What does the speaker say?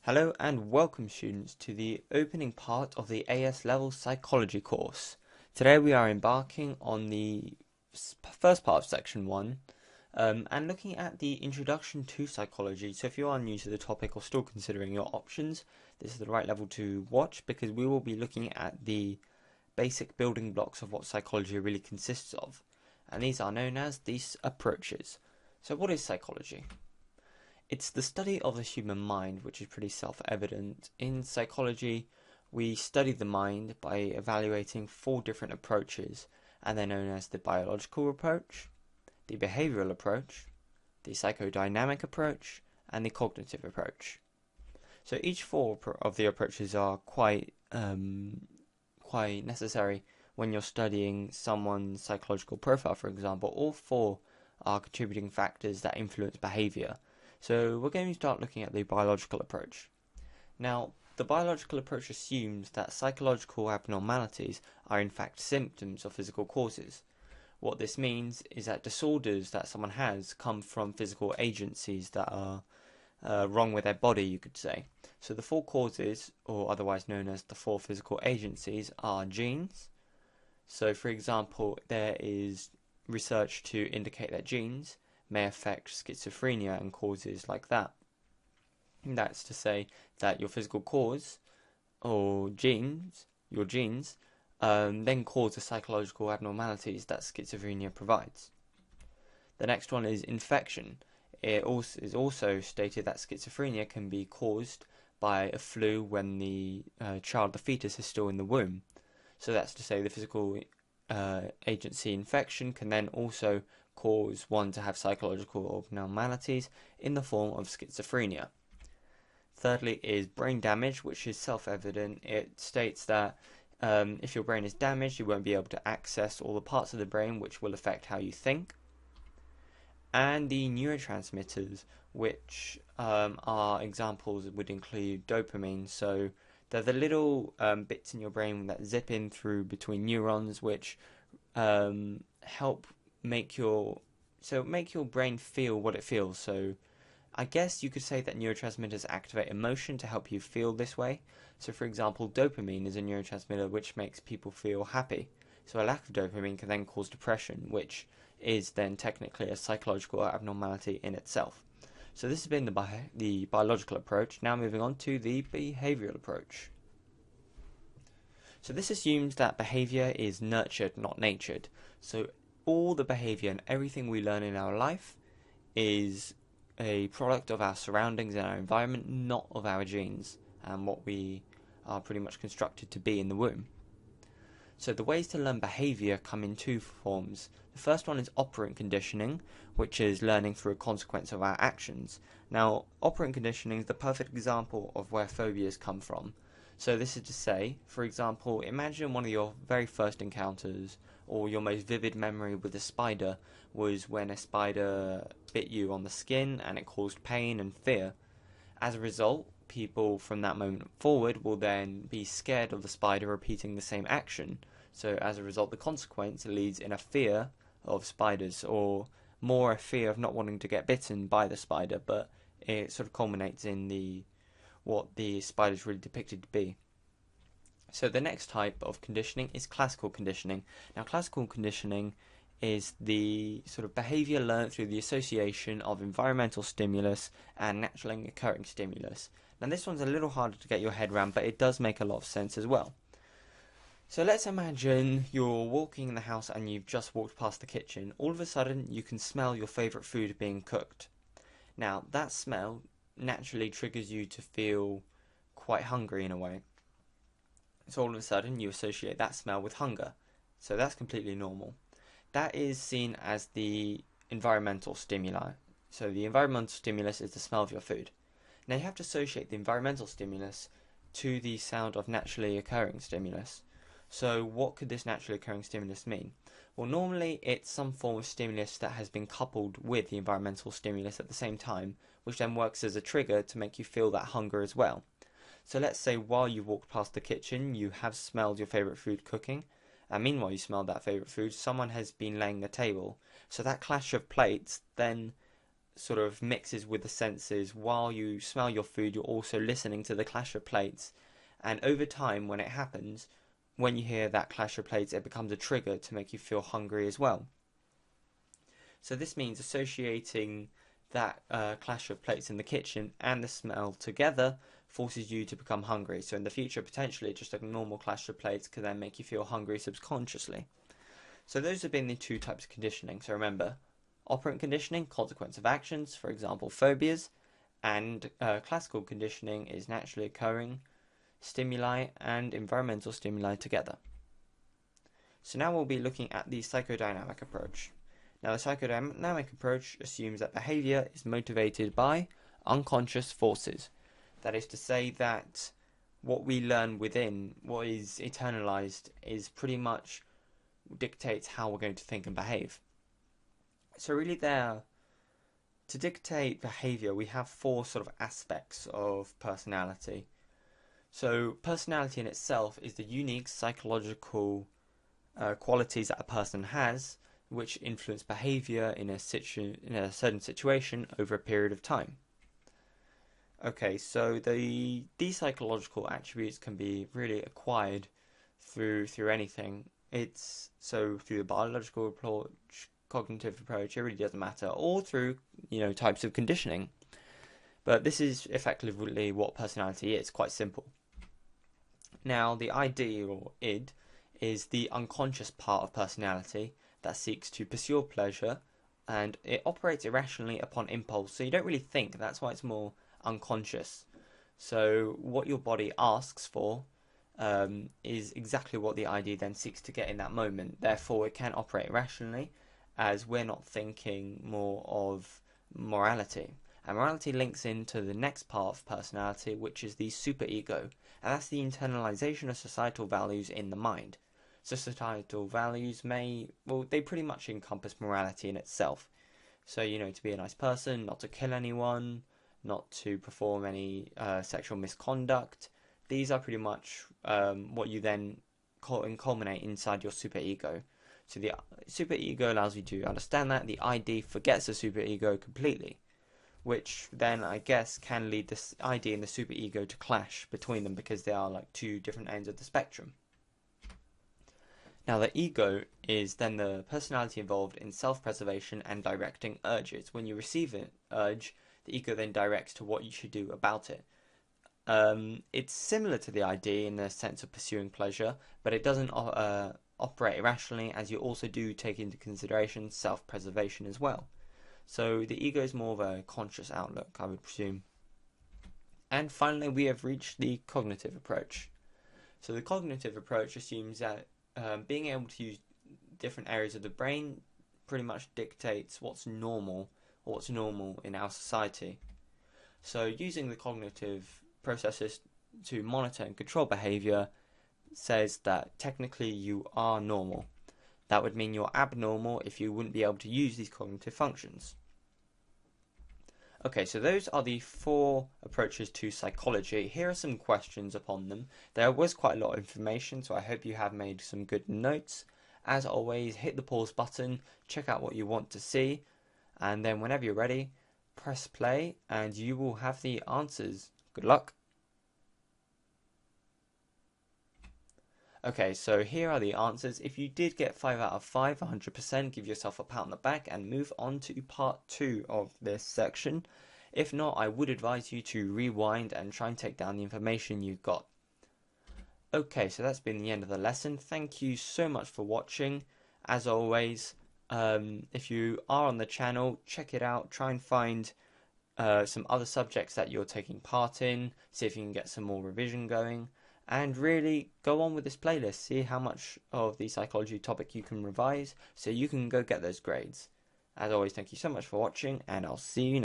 Hello and welcome students to the opening part of the AS Level Psychology course. Today we are embarking on the first part of section 1 and looking at the introduction to psychology. So if you are new to the topic or still considering your options, this is the right level to watch because we will be looking at the basic building blocks of what psychology really consists of. And these are known as these approaches. So what is psychology? It's the study of the human mind, which is pretty self-evident. In psychology, we study the mind by evaluating 4 different approaches, and they're known as the biological approach, the behavioral approach, the psychodynamic approach, and the cognitive approach. So each 4 of the approaches are quite necessary when you're studying someone's psychological profile, for example. All 4 are contributing factors that influence behavior. So we're going to start looking at the biological approach. Now, the biological approach assumes that psychological abnormalities are in fact symptoms of physical causes. What this means is that disorders that someone has come from physical agencies that are wrong with their body, you could say. So the 4 causes, or otherwise known as the 4 physical agencies, are genes. So for example, there is research to indicate that genes may affect schizophrenia and causes like that. And that's to say that your physical cause or your genes, then cause the psychological abnormalities that schizophrenia provides. The next one is infection. It is also stated that schizophrenia can be caused by a flu when the the fetus is still in the womb. So that's to say the physical agency infection can then also cause one to have psychological abnormalities in the form of schizophrenia. Thirdly is brain damage, which is self-evident. It states that if your brain is damaged, you won't be able to access all the parts of the brain which will affect how you think. And the neurotransmitters, which are examples, would include dopamine. So they're the little bits in your brain that zip in through between neurons, which help make your brain feel what it feels. So I guess you could say that neurotransmitters activate emotion to help you feel this way. So for example, dopamine is a neurotransmitter which makes people feel happy. So a lack of dopamine can then cause depression, which is then technically a psychological abnormality in itself. So this has been the biological approach. Now moving on to the behavioral approach. So this assumes that behavior is nurtured, not natured. So all the behavior and everything we learn in our life is a product of our surroundings and our environment, not of our genes and what we are pretty much constructed to be in the womb. So the ways to learn behavior come in 2 forms. The first one is operant conditioning, which is learning through a consequence of our actions. Now, operant conditioning is the perfect example of where phobias come from. So this is to say, for example, imagine one of your very first encounters or your most vivid memory with a spider was when a spider bit you on the skin and it caused pain and fear. As a result, people from that moment forward will then be scared of the spider repeating the same action. So as a result, the consequence leads in a fear of spiders, or more a fear of not wanting to get bitten by the spider, but it sort of culminates in what the spider is really depicted to be. So the next type of conditioning is classical conditioning. Now classical conditioning is the sort of behavior learned through the association of environmental stimulus and naturally occurring stimulus. Now this one's a little harder to get your head around, but it does make a lot of sense as well. So let's imagine you're walking in the house and you've just walked past the kitchen. All of a sudden you can smell your favourite food being cooked. Now that smell naturally triggers you to feel quite hungry in a way. So all of a sudden you associate that smell with hunger. So that's completely normal. That is seen as the environmental stimuli. So the environmental stimulus is the smell of your food. Now you have to associate the environmental stimulus to the sound of naturally occurring stimulus. So what could this naturally occurring stimulus mean? Well, normally it's some form of stimulus that has been coupled with the environmental stimulus at the same time, which then works as a trigger to make you feel that hunger as well. So let's say while you walked past the kitchen, you have smelled your favourite food cooking, and meanwhile you smelled that favourite food, someone has been laying the table. So that clash of plates then sort of mixes with the senses. While you smell your food, you're also listening to the clash of plates. And over time, when it happens, when you hear that clash of plates, it becomes a trigger to make you feel hungry as well. So this means associating that clash of plates in the kitchen and the smell together forces you to become hungry. So in the future, potentially just a normal clash of plates could then make you feel hungry subconsciously. So those have been the two types of conditioning. So remember, operant conditioning, consequence of actions, for example, phobias, and classical conditioning is naturally occurring stimuli and environmental stimuli together. So now we'll be looking at the psychodynamic approach. Now the psychodynamic approach assumes that behavior is motivated by unconscious forces. That is to say that what we learn within, what is internalized, is pretty much dictates how we're going to think and behave. So really there, to dictate behavior, we have four sort of aspects of personality. So personality in itself is the unique psychological qualities that a person has, which influence behavior in a certain situation over a period of time. Okay, so these psychological attributes can be really acquired through anything. It's so through the biological approach, cognitive approach, it really doesn't matter, or through types of conditioning. But this is effectively what personality is, quite simple. Now the ID or id is the unconscious part of personality that seeks to pursue pleasure, and it operates irrationally upon impulse, so you don't really think. That's why it's more unconscious. So what your body asks for is exactly what the ID then seeks to get in that moment. Therefore, it can operate irrationally, as we're not thinking more of morality. And morality links into the next part of personality, which is the superego, and that's the internalization of societal values in the mind. So societal values they pretty much encompass morality in itself. So, to be a nice person, not to kill anyone, not to perform any sexual misconduct. These are pretty much what you then culminate inside your superego. So the superego allows you to understand that. The ID forgets the superego completely, which then I guess can lead this ID and the superego to clash between them because they are like two different ends of the spectrum. Now the ego is then the personality involved in self-preservation and directing urges. When you receive an urge, the ego then directs to what you should do about it. It's similar to the ID in the sense of pursuing pleasure, but it doesn't operate irrationally, as you also do take into consideration self-preservation as well. So the ego is more of a conscious outlook, I would presume. And finally, we have reached the cognitive approach. So the cognitive approach assumes that being able to use different areas of the brain pretty much dictates what's normal in our society. So using the cognitive processes to monitor and control behavior says that technically you are normal. That would mean you're abnormal if you wouldn't be able to use these cognitive functions. Okay, so those are the four approaches to psychology. Here are some questions upon them. There was quite a lot of information, so I hope you have made some good notes. As always, hit the pause button, check out what you want to see, and then whenever you're ready, press play, and you will have the answers. Good luck. Okay, so here are the answers. If you did get 5 out of 5, 100%, give yourself a pat on the back and move on to part 2 of this section. If not, I would advise you to rewind and try and take down the information you've got. Okay, so that's been the end of the lesson. Thank you so much for watching. As always, if you are on the channel, check it out. Try and find some other subjects that you're taking part in. See if you can get some more revision going. And really go on with this playlist, see how much of the psychology topic you can revise so you can go get those grades. As always, thank you so much for watching, and I'll see you next time.